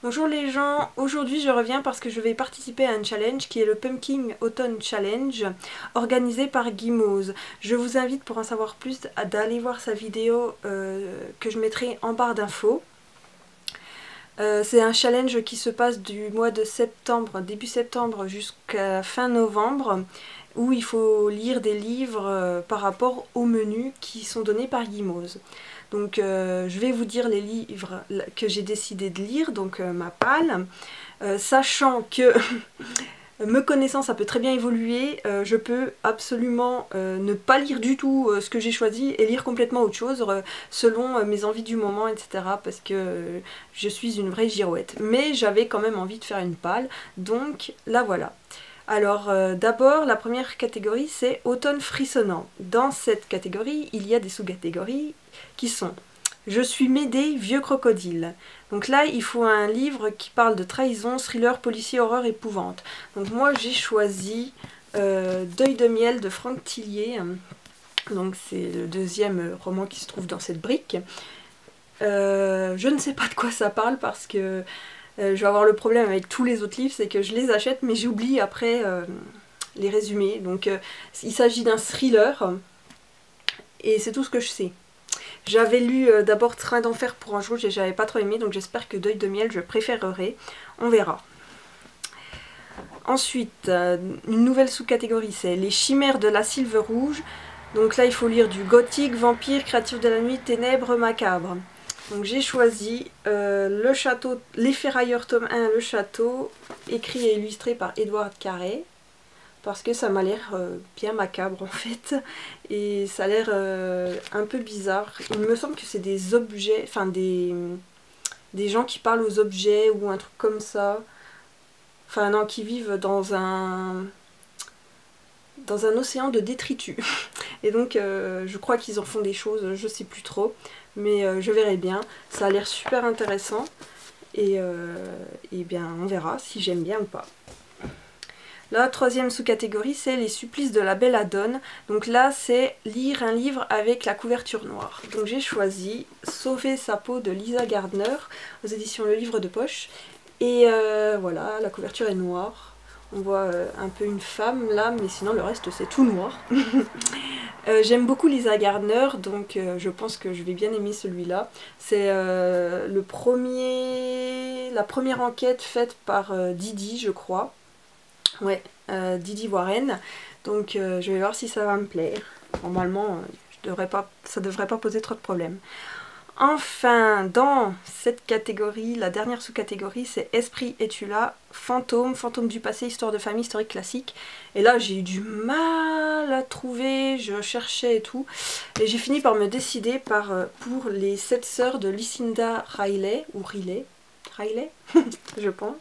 Bonjour les gens, aujourd'hui je reviens parce que je vais participer à un challenge qui est le Pumpkin Autumn Challenge organisé par Guimauve. Je vous invite pour en savoir plus d'aller voir sa vidéo que je mettrai en barre d'infos. C'est un challenge qui se passe du mois de septembre, début septembre jusqu'à fin novembre, où il faut lire des livres par rapport aux menus qui sont donnés par Guimauve. Donc je vais vous dire les livres que j'ai décidé de lire, donc ma palle, sachant que me connaissant ça peut très bien évoluer, je peux absolument ne pas lire du tout ce que j'ai choisi et lire complètement autre chose selon mes envies du moment, etc. Parce que je suis une vraie girouette. Mais j'avais quand même envie de faire une palle, donc la voilà. Alors d'abord la première catégorie c'est automne frissonnant. Dans cette catégorie il y a des sous-catégories qui sont Je suis Médée, vieux crocodile. Donc là il faut un livre qui parle de trahison, thriller, policier, horreur, épouvante. Donc moi j'ai choisi Deuil de miel de Franck Tillier. Donc c'est le deuxième roman qui se trouve dans cette brique. Je ne sais pas de quoi ça parle parce que je vais avoir le problème avec tous les autres livres, c'est que je les achète mais j'oublie après les résumés. Donc il s'agit d'un thriller et c'est tout ce que je sais. J'avais lu d'abord Train d'enfer pour un jour et j'avais pas trop aimé, donc j'espère que Deuil de miel je préférerai. On verra. Ensuite, une nouvelle sous-catégorie, c'est Les chimères de la Sylve rouge. Donc là il faut lire du gothique, vampire, créature de la nuit, ténèbres, macabre. Donc j'ai choisi Le Château, Les Ferrailleurs tome 1, Le Château, écrit et illustré par Édouard Carré, parce que ça m'a l'air bien macabre en fait, et ça a l'air un peu bizarre. Il me semble que c'est des objets, enfin des gens qui parlent aux objets ou un truc comme ça, enfin non, qui vivent dans un océan de détritus. Et donc je crois qu'ils en font des choses, je sais plus trop, mais je verrai bien. Ça a l'air super intéressant et bien on verra si j'aime bien ou pas. La troisième sous-catégorie c'est Les supplices de la belladone. Donc là c'est lire un livre avec la couverture noire. Donc j'ai choisi Sauver sa peau de Lisa Gardner aux éditions Le Livre de Poche. Et voilà, la couverture est noire. On voit un peu une femme là, mais sinon le reste c'est tout noir. J'aime beaucoup Lisa Gardner, donc je pense que je vais bien aimer celui-là. C'est la première enquête faite par Didi, je crois. Ouais, Didi Warren. Donc je vais voir si ça va me plaire. Normalement, ça devrait pas poser trop de problèmes. Enfin, dans cette catégorie, la dernière sous-catégorie, c'est Esprit es-tu là, Fantôme, Fantôme du passé, histoire de famille, historique classique. Et là, j'ai eu du mal à trouver, je cherchais et tout. Et j'ai fini par me décider pour Les 7 sœurs de Lucinda Riley, ou Riley, je pense.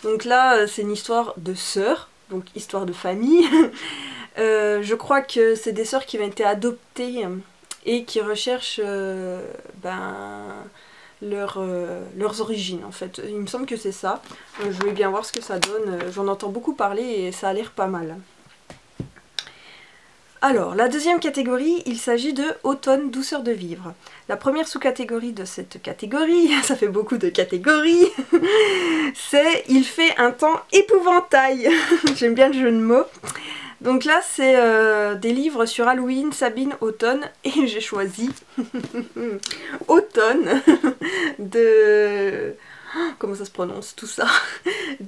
Donc là, c'est une histoire de sœurs, donc histoire de famille. Je crois que c'est des sœurs qui ont été adoptées et qui recherchent leurs origines en fait. Il me semble que c'est ça. Je vais bien voir ce que ça donne. J'en entends beaucoup parler et ça a l'air pas mal. Alors, la deuxième catégorie, il s'agit de Automne, douceur de vivre. La première sous-catégorie de cette catégorie, ça fait beaucoup de catégories, c'est Il fait un temps épouvantail. J'aime bien le jeu de mots. Donc là c'est des livres sur Halloween, Sabine, Automne, et j'ai choisi Automne de... Comment ça se prononce tout ça?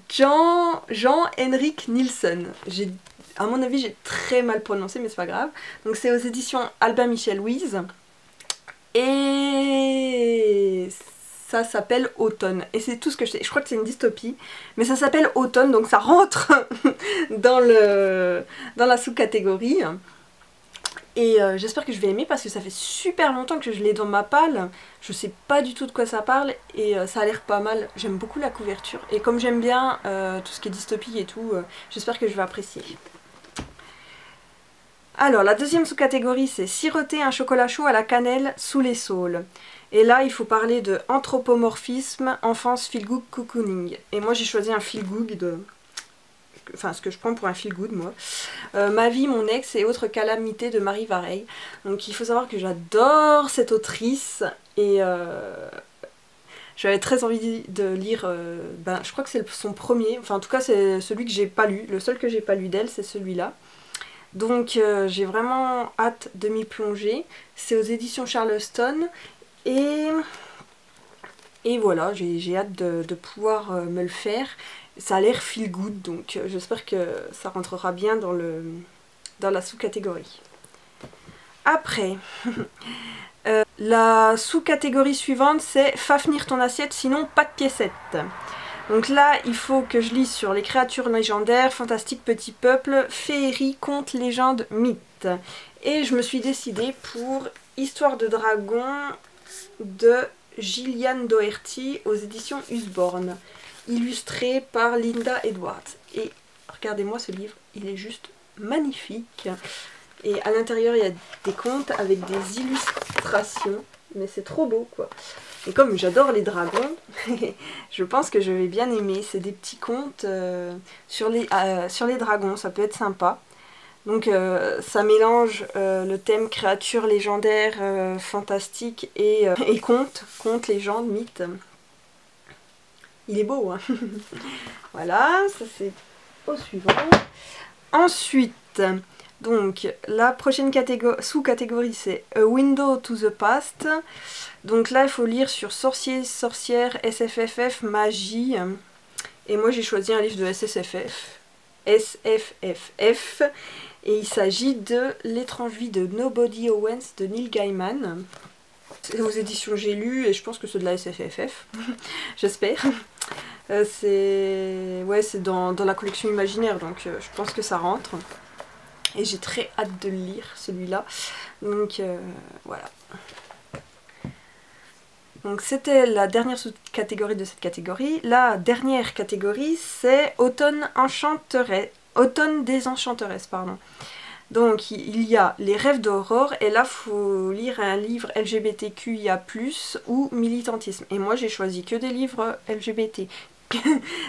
Jean-Henrik Nielsen. À mon avis j'ai très mal prononcé mais c'est pas grave. Donc c'est aux éditions Albin Michel Louise. Et ça s'appelle Automne. Et c'est tout ce que je sais. Je crois que c'est une dystopie. Mais ça s'appelle Automne, donc ça rentre dans la sous-catégorie. Et j'espère que je vais aimer parce que ça fait super longtemps que je l'ai dans ma palle. Je sais pas du tout de quoi ça parle et ça a l'air pas mal. J'aime beaucoup la couverture. Et comme j'aime bien tout ce qui est dystopie et tout, j'espère que je vais apprécier. Alors, la deuxième sous-catégorie, c'est Siroter un chocolat chaud à la cannelle sous les saules. Et là, il faut parler de anthropomorphisme, enfance, feel-good, cocooning. Et moi, j'ai choisi un feel-good, enfin, ce que je prends pour un feel-good, moi. Ma vie, mon ex et autres calamités de Marie Vareille. Donc, il faut savoir que j'adore cette autrice. Et J'avais très envie de lire, je crois que c'est son premier, enfin en tout cas c'est celui que j'ai pas lu, le seul que j'ai pas lu d'elle c'est celui-là. Donc j'ai vraiment hâte de m'y plonger. C'est aux éditions Charleston et voilà, j'ai hâte de pouvoir me le faire. Ça a l'air feel good, donc j'espère que ça rentrera bien dans la sous-catégorie. Après, la sous-catégorie suivante c'est Fafnir ton assiette, sinon pas de piécettes. Donc là, il faut que je lise sur les créatures légendaires, fantastiques, petits peuples, féerie, contes, légendes, mythes. Et je me suis décidée pour Histoire de dragon de Gillian Doherty aux éditions Usborne, illustré par Linda Edwards. Et regardez-moi ce livre, il est juste magnifique. Et à l'intérieur, il y a des contes avec des illustrations, mais c'est trop beau quoi. Et comme j'adore les dragons, je pense que je vais bien aimer. C'est des petits contes sur les dragons, ça peut être sympa. Donc ça mélange le thème créatures légendaires, fantastiques et contes, légendes, mythes. Il est beau, hein. Voilà, ça c'est au suivant. Ensuite, donc la prochaine sous-catégorie c'est A Window to the Past. Donc là il faut lire sur sorciers, sorcières, SFFF, magie. Et moi j'ai choisi un livre de SFFF. Et il s'agit de L'étrange vie de Nobody Owens de Neil Gaiman. C'est aux éditions J'ai lu et je pense que c'est de la SFFF. J'espère. C'est dans la collection imaginaire, donc je pense que ça rentre. Et j'ai très hâte de le lire, celui-là. Donc voilà. Donc c'était la dernière sous-catégorie de cette catégorie. La dernière catégorie, c'est Automne des Enchanteresses, pardon. Donc il y a Les Rêves d'Aurore, et là il faut lire un livre LGBTQIA+, ou militantisme. Et moi j'ai choisi que des livres LGBT.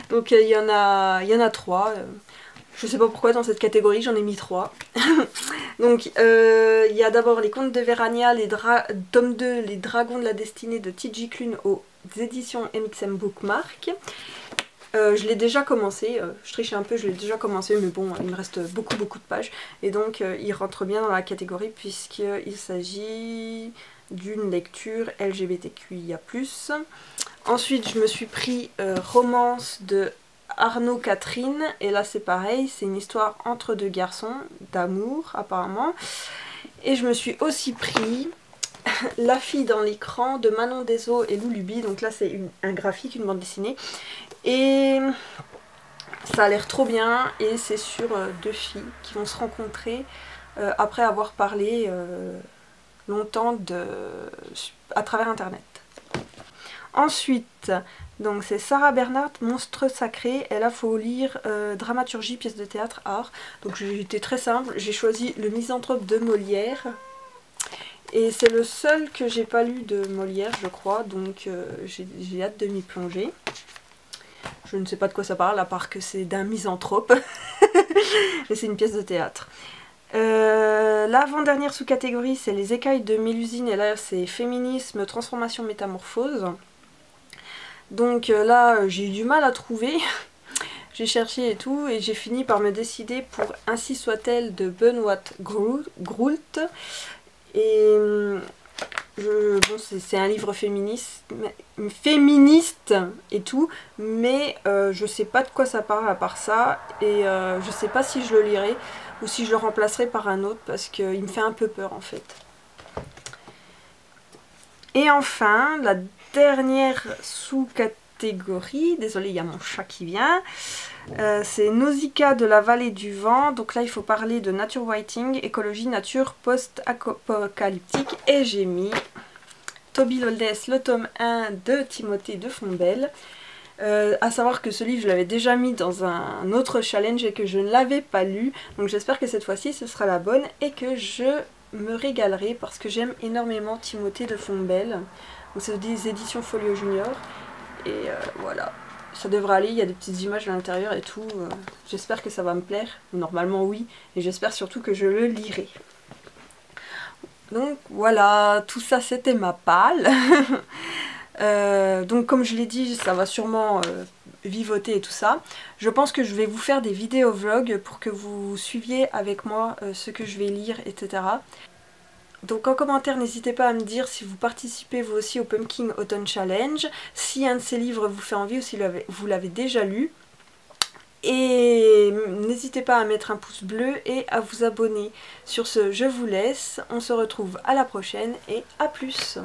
Donc il y en a 3. Je sais pas pourquoi dans cette catégorie j'en ai mis 3. Donc il y a d'abord Les Contes de Verania, tome 2, Les Dragons de la Destinée de T.J. Klune aux éditions MXM Bookmark. Je l'ai déjà commencé, je triche un peu, je l'ai déjà commencé, mais bon, il me reste beaucoup de pages. Et donc il rentre bien dans la catégorie puisqu'il s'agit d'une lecture LGBTQIA+. Ensuite je me suis pris Romance de Arnaud Catherine, et là c'est pareil, c'est une histoire entre deux garçons, d'amour apparemment. Et je me suis aussi pris La fille dans l'écran de Manon Desault et Lou Luby, donc là c'est un graphique, une bande dessinée. Et ça a l'air trop bien, et c'est sur deux filles qui vont se rencontrer après avoir parlé longtemps à travers internet. Ensuite, donc c'est Sarah Bernhardt, Monstre sacré, et là il faut lire dramaturgie, pièce de théâtre, art. Donc j'ai été très simple, j'ai choisi Le Misanthrope de Molière. Et c'est le seul que j'ai pas lu de Molière, je crois, donc j'ai hâte de m'y plonger. Je ne sais pas de quoi ça parle, à part que c'est d'un misanthrope. Et c'est une pièce de théâtre. L'avant-dernière sous-catégorie, c'est Les Écailles de Mélusine, et là c'est féminisme, transformation, métamorphose. Donc là j'ai eu du mal à trouver. J'ai cherché et tout, et j'ai fini par me décider pour Ainsi soit-elle de Benoît Groult. Et bon, c'est un livre féministe et tout, mais je sais pas de quoi ça parle à part ça, et je sais pas si je le lirai ou si je le remplacerai par un autre, parce qu'il me fait un peu peur en fait. Et enfin, la dernière sous-catégorie, désolée il y a mon chat qui vient, c'est Nausicaa de la vallée du vent. Donc là il faut parler de nature writing, écologie, nature post-apocalyptique, et j'ai mis Toby Loldes, le tome 1 de Timothée de Fontbelle. À savoir que ce livre je l'avais déjà mis dans un autre challenge et que je ne l'avais pas lu, donc j'espère que cette fois-ci ce sera la bonne et que je me régalerai, parce que j'aime énormément Timothée de Fontbelle. C'est des éditions Folio Junior, et voilà, ça devrait aller, il y a des petites images à l'intérieur et tout, j'espère que ça va me plaire, normalement oui, et j'espère surtout que je le lirai. Donc voilà, tout ça c'était ma palle. Donc comme je l'ai dit, ça va sûrement vivoter et tout ça. Je pense que je vais vous faire des vidéos vlogs pour que vous suiviez avec moi ce que je vais lire, etc. Donc en commentaire, n'hésitez pas à me dire si vous participez vous aussi au Pumpkin Autumn Challenge, si un de ces livres vous fait envie ou si vous l'avez déjà lu. Et n'hésitez pas à mettre un pouce bleu et à vous abonner. Sur ce, je vous laisse, on se retrouve à la prochaine et à plus.